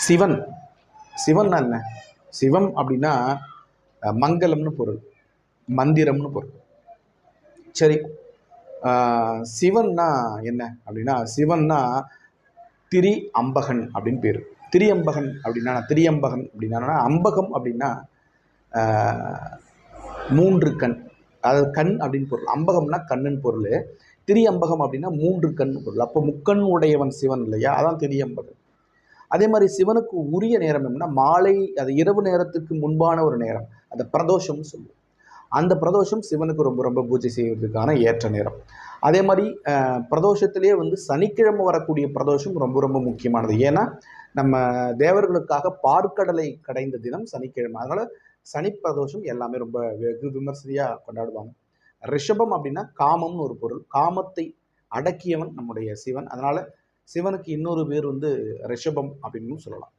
சிவன். சிவன்னா என்ன? சிவம் அப்படின்னா மங்களம்னு பொருள், மந்திரம்னு பொருள். சரி, சிவன்னா என்ன அப்படின்னா, சிவன்னா திரி அம்பகன் அப்படின்னு பேர். திரியம்பகன் அப்படின்னா, திரியம்பகன் அப்படின்னா, அம்பகம் அப்படின்னா மூன்று கண், அதாவது கண் அப்படின்னு பொருள். அம்பகம்னா கண்ணுன்னு பொருள். திரியம்பகம் அப்படின்னா மூன்று கண் பொருள். அப்போ முக்கண் உடையவன் சிவன் இல்லையா, அதான் திரியம்பகன். அதே மாதிரி சிவனுக்கு உரிய நேரம் என்னன்னா மாலை, அது இரவு நேரத்துக்கு முன்பான ஒரு நேரம், அந்த பிரதோஷம்னு சொல்லுவோம். அந்த பிரதோஷம் சிவனுக்கு ரொம்ப ரொம்ப பூஜை செய்வதற்கான ஏற்ற நேரம். அதே மாதிரி பிரதோஷத்திலேயே வந்து சனிக்கிழமை வரக்கூடிய பிரதோஷம் ரொம்ப ரொம்ப முக்கியமானது. ஏன்னா நம்ம தேவர்களுக்காக பார்க்கடலை கடைந்த தினம் சனிக்கிழமை. அதனால சனி பிரதோஷம் எல்லாமே ரொம்ப வெகு விமர்சையாக கொண்டாடுவாங்க. ரிஷபம் அப்படின்னா காமம்னு ஒரு பொருள். காமத்தை அடக்கியவன் நம்முடைய சிவன். அதனால சிவனுக்கு இன்னொரு பேர் வந்து ரிஷபம் அப்படின்னு சொல்லலாம்.